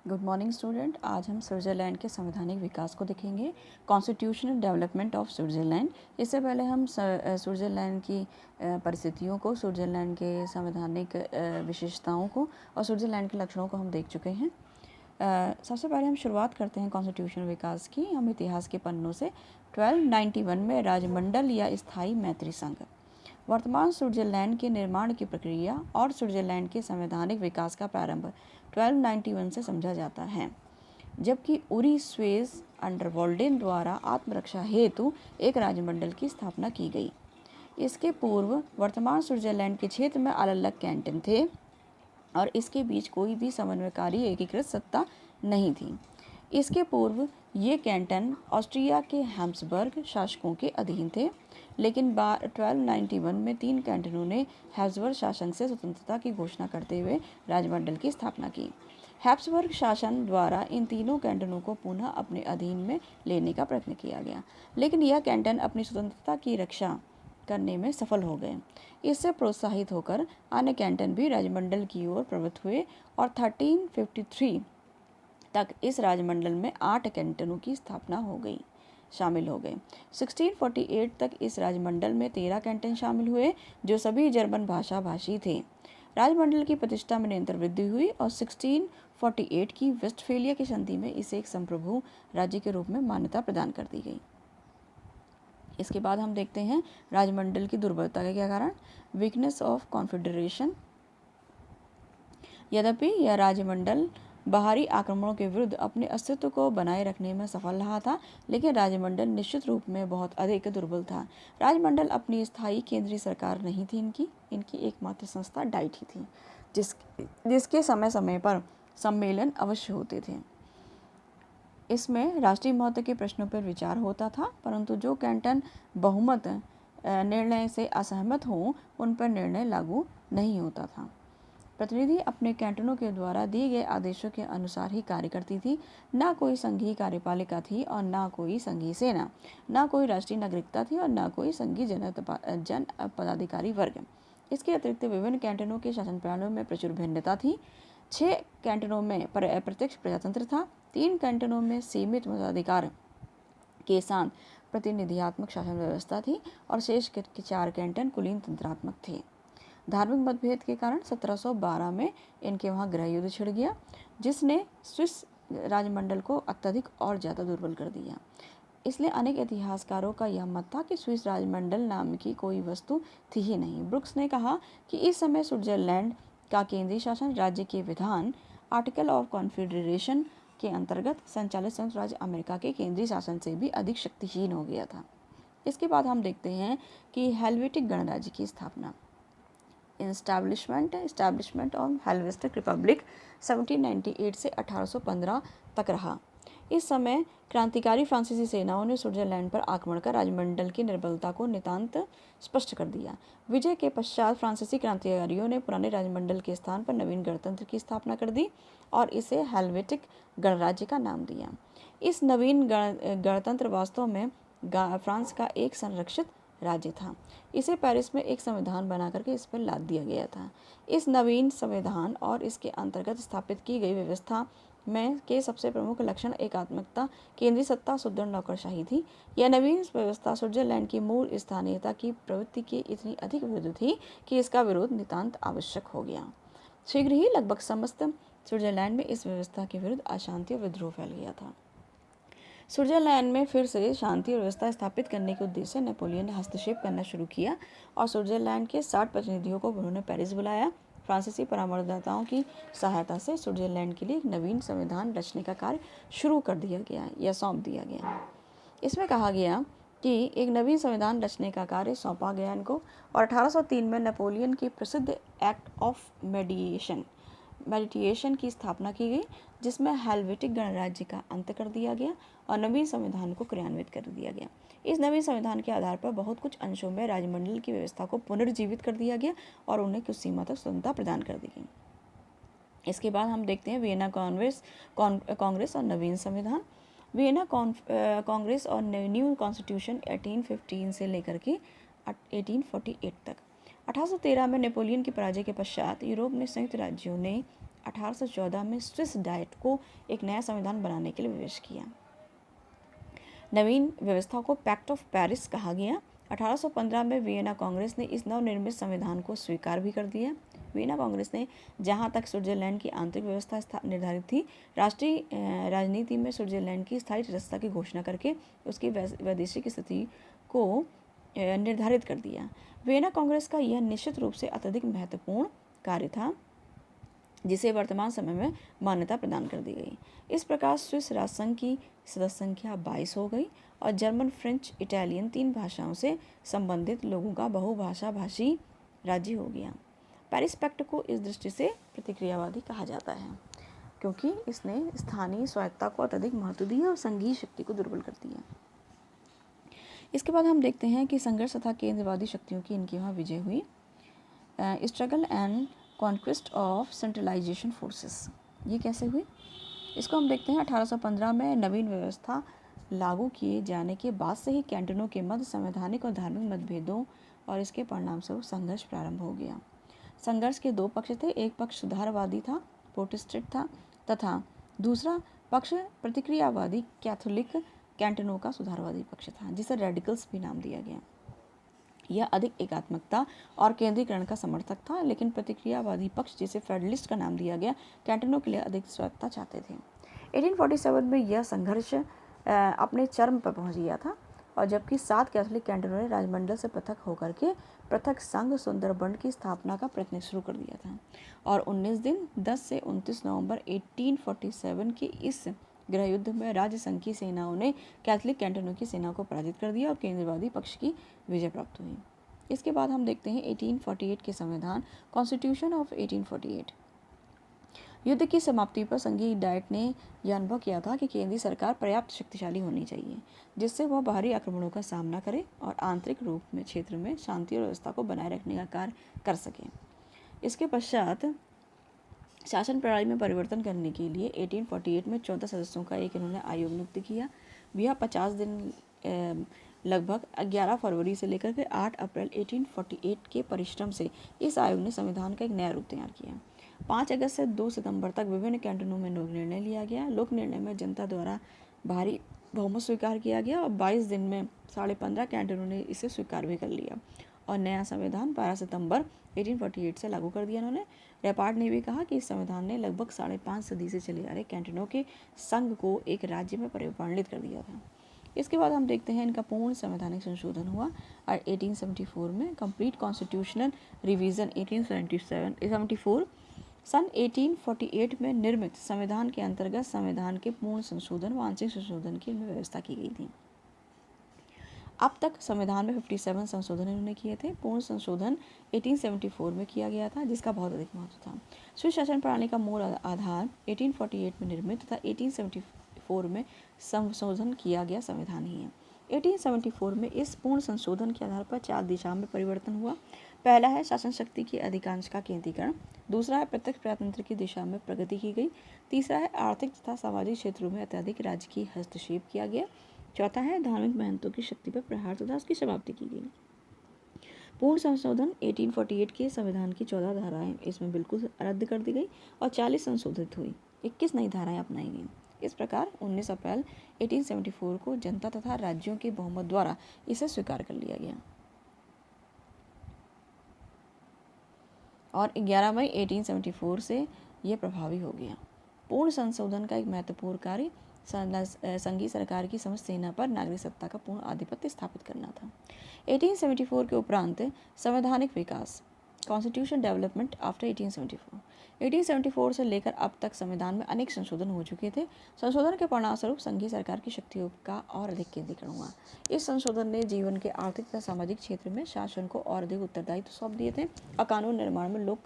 Good morning student. आज हम Switzerland के संवैधानिक विकास को देखेंगे, कॉन्स्टिट्यूशनल डेवलपमेंट ऑफ स्विट्ज़रलैंड। इससे पहले हम स्विट्ज़रलैंड की परिस्थितियों को, स्विट्ज़रलैंड के संवैधानिक विशेषताओं को और स्विट्ज़रलैंड के लक्षणों को हम देख चुके हैं। सबसे पहले हम शुरुआत करते हैं कॉन्स्टिट्यूशनल विकास की। हम इतिहास के पन्नों से 1291 में राजमंडल या स्थायी मैत्री संघ, वर्तमान स्विट्ज़रलैंड के निर्माण की प्रक्रिया और स्विट्ज़रलैंड के संवैधानिक विकास का प्रारंभ 1291 से समझा जाता है, जबकि उरी स्वेज अंडरवॉल्डेन द्वारा आत्मरक्षा हेतु एक राजमंडल की स्थापना की गई। इसके पूर्व वर्तमान स्विट्ज़रलैंड के क्षेत्र में अलग अलग कैंटन थे और इसके बीच कोई भी समन्वयकारी एकीकृत सत्ता नहीं थी। इसके पूर्व ये कैंटन ऑस्ट्रिया के हैब्सबर्ग शासकों के अधीन थे, लेकिन 1291 में 3 कैंटनों ने हैब्सबर्ग शासन से स्वतंत्रता की घोषणा करते हुए राजमंडल की स्थापना की। हैब्सबर्ग शासन द्वारा इन तीनों कैंटनों को पुनः अपने अधीन में लेने का प्रयत्न किया गया, लेकिन यह कैंटन अपनी स्वतंत्रता की रक्षा करने में सफल हो गए। इससे प्रोत्साहित होकर अन्य कैंटन भी राजमंडल की ओर प्रवृत्त हुए और 1353 तक इस राजमंडल में 8 कैंटनों की स्थापना शामिल हो गए। 1648 तक इस राजमंडल में 13 कैंटन शामिल हुए, जो सभी जर्मन भाषा भाषी थे। राजमंडल की प्रतिष्ठा में निरंतर वृद्धि हुई और 1648 की वेस्टफेलिया की संधि में इसे एक संप्रभु राज्य के रूप में मान्यता प्रदान कर दी गई। इसके बाद हम देखते हैं राजमंडल की दुर्बलता के क्या कारण। Weakness of confederation. यद्यपि यह राजमंडल बाहरी आक्रमणों के विरुद्ध अपने अस्तित्व को बनाए रखने में सफल रहा था, लेकिन राजमंडल निश्चित रूप में बहुत अधिक दुर्बल था। राजमंडल अपनी स्थायी केंद्रीय सरकार नहीं थी। इनकी एकमात्र संस्था डाइट ही थी, जिसके समय समय पर सम्मेलन अवश्य होते थे। इसमें राष्ट्रीय महत्व के प्रश्नों पर विचार होता था, परंतु जो कैंटन बहुमत निर्णय से असहमत हों उन पर निर्णय लागू नहीं होता था। प्रतिनिधि अपने कैंटनों के द्वारा दिए गए आदेशों के अनुसार ही कार्य करती थी। ना कोई संघीय कार्यपालिका थी और ना कोई संघीय सेना, ना कोई राष्ट्रीय नागरिकता थी और ना कोई संघीय जन पदाधिकारी वर्ग। इसके अतिरिक्त विभिन्न कैंटनों के शासन प्रणालियों में प्रचुर भिन्नता थी। 6 कैंटनों में प्रत्यक्ष प्रजातंत्र था, 3 कैंटनों में सीमित मताधिकार के साथ प्रतिनिधियात्मक शासन व्यवस्था थी और शेष के 4 कैंटन कुलीन तंत्रात्मक थे। धार्मिक मतभेद के कारण 1712 में इनके वहाँ गृह युद्ध छिड़ गया, जिसने स्विस राजमंडल को अत्यधिक और ज़्यादा दुर्बल कर दिया। इसलिए अनेक इतिहासकारों का यह मत था कि स्विस राजमंडल नाम की कोई वस्तु थी ही नहीं। ब्रुक्स ने कहा कि इस समय स्विट्जरलैंड का केंद्रीय शासन राज्य के विधान आर्टिकल ऑफ कॉन्फेडरेशन के अंतर्गत संचालित संयुक्त राज्य अमेरिका के केंद्रीय शासन से भी अधिक शक्तिहीन हो गया था। इसके बाद हम देखते हैं कि हेल्वेटिक गणराज्य की स्थापना। एस्टैब्लिशमेंट ऑफ हेल्वेटिक रिपब्लिक 1798 से 1815 तक रहा। इस समय क्रांतिकारी फ्रांसीसी सेनाओं ने स्विट्जरलैंड पर आक्रमण कर राजमंडल की निर्बलता को नितांत स्पष्ट कर दिया। विजय के पश्चात फ्रांसीसी क्रांतिकारियों ने पुराने राजमंडल के स्थान पर नवीन गणतंत्र की स्थापना कर दी और इसे हेल्वेटिक गणराज्य का नाम दिया। इस नवीन गणतंत्र वास्तव में फ्रांस का एक संरक्षित राज्य था। इसे पेरिस में एक संविधान बना करके इस पर लाद दिया गया था। इस नवीन संविधान और इसके अंतर्गत स्थापित की गई व्यवस्था में के सबसे प्रमुख लक्षण एकात्मकता, केंद्रीय सत्ता, सुदृढ़ नौकरशाही थी। यह नवीन व्यवस्था स्विट्जरलैंड की मूल स्थानीयता की प्रवृत्ति के इतनी अधिक विरुद्ध थी कि इसका विरोध नितांत आवश्यक हो गया। शीघ्र ही लगभग समस्त स्विट्जरलैंड में इस व्यवस्था के विरुद्ध अशांति और विद्रोह फैल गया था। स्विट्जरलैंड में फिर से शांति और व्यवस्था स्थापित करने के उद्देश्य से नेपोलियन ने हस्तक्षेप करना शुरू किया और स्विट्जरलैंड के 60 प्रतिनिधियों को उन्होंने पेरिस बुलाया। फ्रांसीसी परामर्शदाताओं की सहायता से स्विट्जरलैंड के लिए एक नवीन संविधान रचने का कार्य शुरू कर दिया गया या सौंप दिया गया। इसमें कहा गया कि एक नवीन संविधान रचने का कार्य सौंपा गया इनको और 1803 में नेपोलियन की प्रसिद्ध एक्ट ऑफ मेडिटेशन की स्थापना की गई, जिसमें हेल्वेटिक गणराज्य का अंत कर दिया गया और नवीन संविधान को क्रियान्वित कर दिया गया। इस नवीन संविधान के आधार पर बहुत कुछ अंशों में राजमंडल की व्यवस्था को पुनर्जीवित कर दिया गया और उन्हें कुछ सीमा तक स्वतंत्रता प्रदान कर दी गई। इसके बाद हम देखते हैं वियना कांग्रेस और नवीन संविधान। वियना कांग्रेस और न्यू कॉन्स्टिट्यूशन 1815 से लेकर के 1848 तक। 1813 में नेपोलियन की पराजय के पश्चात यूरोप में संयुक्त राज्यों ने 1814 में स्विस डाइट को एक नया संविधान बनाने के लिए विवश किया। नवीन व्यवस्था को पैक्ट ऑफ पेरिस कहा गया। 1815 में वियना कांग्रेस ने इस नवनिर्मित संविधान को स्वीकार भी कर दिया। वियना कांग्रेस ने जहां तक स्विट्जरलैंड की आंतरिक व्यवस्था निर्धारित थी, राष्ट्रीय राजनीति में स्विट्जरलैंड की स्थायी सदस्यता की घोषणा करके उसकी वैदेशिक स्थिति को निर्धारित कर दिया। वियना कांग्रेस का यह निश्चित रूप से अत्यधिक महत्वपूर्ण कार्य था, जिसे वर्तमान समय में मान्यता प्रदान कर दी गई। इस प्रकार स्विस राजसंघ की सदस्य संख्या 22 हो गई और जर्मन, फ्रेंच, इटालियन 3 भाषाओं से संबंधित लोगों का बहुभाषा भाषी राज्य हो गया। पेरिस पैक्ट को इस दृष्टि से प्रतिक्रियावादी कहा जाता है, क्योंकि इसने स्थानीय स्वायत्तता को अत्यधिक महत्व दिया और संघीय शक्ति को दुर्बल कर दिया। इसके बाद हम देखते हैं कि संघर्ष तथा केंद्रवादी शक्तियों की इनकी वहाँ विजय हुई। Struggle and conquest of centralisation forces, ये कैसे हुई? इसको हम देखते हैं 1815 में नवीन व्यवस्था लागू किए जाने के बाद से ही कैंटनों के मध्य संवैधानिक और धार्मिक मतभेदों और इसके परिणाम स्वरूप संघर्ष प्रारंभ हो गया। संघर्ष के 2 पक्ष थे, एक पक्ष सुधारवादी था, प्रोटेस्टेंट था, तथा दूसरा पक्ष प्रतिक्रियावादी कैथोलिक कैंटनों का सुधारवादी पक्ष था, जिसे रेडिकल्स भी नाम दिया गया। यह अधिक एकात्मकता और केंद्रीकरण का समर्थक था, लेकिन प्रतिक्रियावादी पक्ष, जिसे फेडरलिस्ट का नाम दिया गया, कैंटनों के लिए अधिक स्वायत्तता चाहते थे। 1847 में यह संघर्ष अपने चरम पर पहुंच गया था, और जबकि 7 कैथोलिक कैंटनों ने राजमंडल से पृथक होकर के पृथक संघ सुंदरबंड की स्थापना का प्रयत्न शुरू कर दिया था, और 19 दिन 10 से 29 नवंबर 1847 के इस गृह युद्ध में राज्य संघ की सेनाओं ने कैथोलिक कैंटनों की सेना को पराजित कर दिया और केंद्रवादी पक्ष की विजय प्राप्त हुई। इसके बाद हम देखते हैं 1848 के संविधान, कॉन्स्टिट्यूशन ऑफ 1848। युद्ध की समाप्ति पर संघीय डाइट ने यह अनुभव किया था कि केंद्रीय सरकार पर्याप्त शक्तिशाली होनी चाहिए, जिससे वह बाहरी आक्रमणों का सामना करे और आंतरिक रूप में क्षेत्र में शांति और व्यवस्था को बनाए रखने का कार्य कर सके। इसके पश्चात शासन प्रणाली में परिवर्तन करने के लिए 1848 में 14 सदस्यों का एक इन्होंने आयोग नियुक्त किया। यह 50 दिन लगभग 11 फरवरी से लेकर के 8 अप्रैल 1848 के परिश्रम से इस आयोग ने संविधान का एक नया रूप तैयार किया। 5 अगस्त से 2 सितंबर तक विभिन्न कैंटनों में लोक निर्णय लिया गया। लोक निर्णय में जनता द्वारा भारी बहुमत स्वीकार किया गया और 22 दिन में 15.5 कैंटनों ने इसे स्वीकार भी कर लिया और नया संविधान 12 सितंबर 1848 से लागू कर दिया इन्होंने। रेपार्ड ने भी कहा कि इस संविधान ने लगभग 5.5 सदी से चले आ रहे कैंटनों के संघ को एक राज्य में परिवर्तित कर दिया था। इसके बाद हम देखते हैं इनका पूर्ण संवैधानिक संशोधन हुआ और 1874 में कंप्लीट कॉन्स्टिट्यूशनल रिवीजन 1874 सन 1848 में निर्मित संविधान के अंतर्गत संविधान के पूर्ण संशोधन व आंशिक संशोधन की व्यवस्था की गई थी। अब तक संविधान में 57 संशोधन इन्होंने किए थे। पूर्ण संशोधन 1874 में किया गया था, जिसका बहुत अधिक महत्व था। स्विस शासन प्रणाली का मूल आधार 1848 में निर्मित तथा 1874 में संशोधन किया गया संविधान ही है। 1874 में इस पूर्ण संशोधन के आधार पर 4 दिशाओं में परिवर्तन हुआ। पहला है शासन शक्ति की अधिकांश का केंद्रीकरण, दूसरा है प्रत्यक्ष प्रजातंत्र की दिशा में प्रगति की गई, तीसरा है आर्थिक तथा सामाजिक क्षेत्रों में अत्यधिक राजकीय हस्तक्षेप किया गया, चौथा है धार्मिक महंतों की शक्ति पर प्रहार तथा उसकी समाप्ति की गई। पूर्ण संशोधन 1848 के संविधान की 14 धाराएं इसमें बिल्कुल रद्द कर दी गई और 40 संशोधित हुई, 21 नई धाराएं अपनाई गई। इस प्रकार 19 अप्रैल 1874 को जनता तथा राज्यों के बहुमत द्वारा इसे स्वीकार कर लिया गया और 11 मई 1874 से यह प्रभावी हो गया। पूर्ण संशोधन का एक महत्वपूर्ण कार्य संघीय सरकार की समस्त सेना पर नागरिक सत्ता का पूर्ण आधिपत्य स्थापित करना था। 1874 के उपरांत संवैधानिक विकास, कॉन्स्टिट्यूशन डेवलपमेंट आफ्टर 1874 से लेकर अब तक संविधान में अनेक संशोधन हो चुके थे। संशोधन के परिणामस्वरूप संघीय सरकार की शक्तियों का और अधिक केंद्रीकरण हुआ। इस संशोधन ने जीवन के आर्थिक तथा सामाजिक क्षेत्र में शासन को और अधिक उत्तरदायित्व सौंप दिए थे और कानून निर्माण में लोक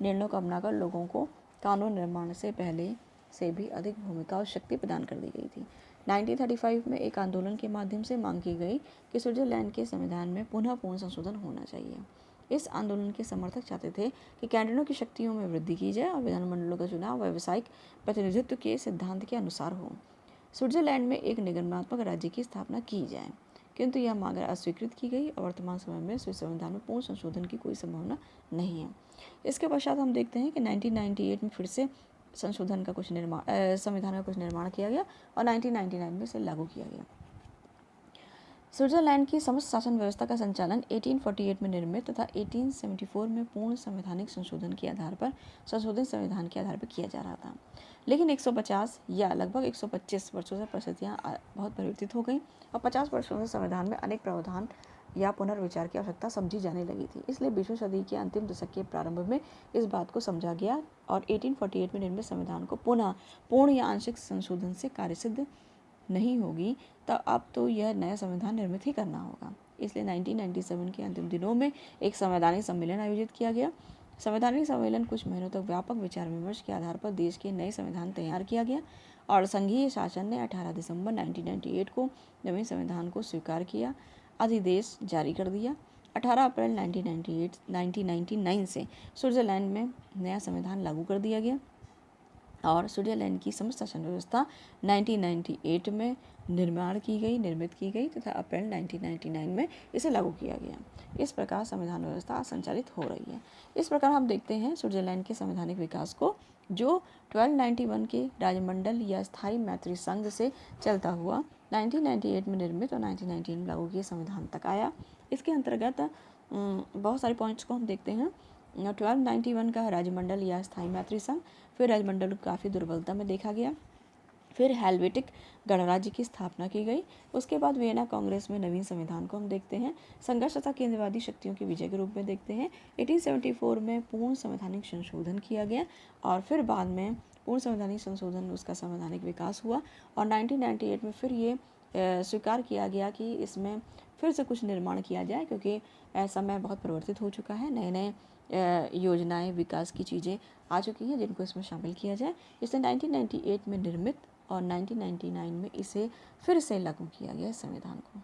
निर्णयों को अपनाकर लोगों को कानून निर्माण से पहले से भी अधिक भूमिका और शक्ति प्रदान कर दी गई थी। 1935 में एक आंदोलन के माध्यम से मांग की गई कि स्विट्जरलैंड के संविधान में पुनः पूर्ण संशोधन होना चाहिए। इस आंदोलन के समर्थक चाहते थे कि कैंटनों की शक्तियों में वृद्धि की जाए और विधानमंडलों का चुनाव व्यावसायिक प्रतिनिधित्व के सिद्धांत के अनुसार हो। स्विट्जरलैंड में एक निगमनात्मक राज्य की स्थापना की जाए। किंतु यह मांग अस्वीकृत की गई और वर्तमान समय में स्विस संविधान में पूर्ण संशोधन की कोई संभावना नहीं है। इसके पश्चात हम देखते हैं कि 1998 में फिर से संशोधन का कुछ संविधान का कुछ निर्माण किया गया और 1999 में इसे लागू किया गया। स्विट्जरलैंड की समस्त शासन व्यवस्था का संचालन 1848 में निर्मित तथा 1874 में पूर्ण संवैधानिक संशोधन के आधार पर संशोधित संविधान के आधार पर किया जा रहा था। लेकिन 150 या लगभग 125 वर्षों से परिस्थितियाँ बहुत परिवर्तित हो गई और 50 वर्षों से संविधान में अनेक प्रावधान या पुनर्विचार की आवश्यकता समझी जाने लगी थी। इसलिए 20वीं सदी के अंतिम दशक के प्रारंभ में इस बात को समझा गया और 1848 में निर्मित संविधान को पुनः पूर्ण या आंशिक संशोधन से कार्यसिद्ध नहीं होगी, तब अब तो यह नया संविधान निर्मित ही करना होगा। इसलिए 1997 के अंतिम दिनों में एक संवैधानिक सम्मेलन आयोजित किया गया। संवैधानिक सम्मेलन कुछ महीनों तक व्यापक विचार विमर्श के आधार पर देश के नए संविधान तैयार किया गया और संघीय शासन ने 18 दिसंबर 1998 को नवीन संविधान को स्वीकार किया, अधिदेश जारी कर दिया। 18 अप्रैल 1999 से स्विट्जरलैंड में नया संविधान लागू कर दिया गया और स्विट्जरलैंड की समस्त शासन व्यवस्था 1998 में निर्मित की गई तथा अप्रैल 1999 में इसे लागू किया गया। इस प्रकार संविधान व्यवस्था संचालित हो रही है। इस प्रकार हम देखते हैं स्विट्जरलैंड के संवैधानिक विकास को, जो 1291 के राजमंडल या स्थायी मैत्री संघ से चलता हुआ 1998 में निर्मित और 1919 में लागू किए संविधान तक आया। इसके अंतर्गत बहुत सारे पॉइंट्स को हम देखते हैं। 1291 का राजमंडल या स्थायी मैत्री संघ, फिर राजमंडल को काफ़ी दुर्बलता में देखा गया, फिर हेल्वेटिक गणराज्य की स्थापना की गई। उसके बाद वियना कांग्रेस में नवीन संविधान को हम देखते हैं, संघर्ष तथा केंद्रवादी शक्तियों की विजय के रूप में देखते हैं। 1874 में पूर्ण संवैधानिक संशोधन किया गया और फिर बाद में पूर्ण संवैधानिक संशोधन उसका संवैधानिक विकास हुआ और 1998 में फिर ये स्वीकार किया गया कि इसमें फिर से कुछ निर्माण किया जाए, क्योंकि समय बहुत परिवर्तित हो चुका है, नए नए योजनाएं, विकास की चीज़ें आ चुकी हैं जिनको इसमें शामिल किया जाए। इसने 1998 में निर्मित और 1999 में इसे फिर से लागू किया गया इस संविधान को।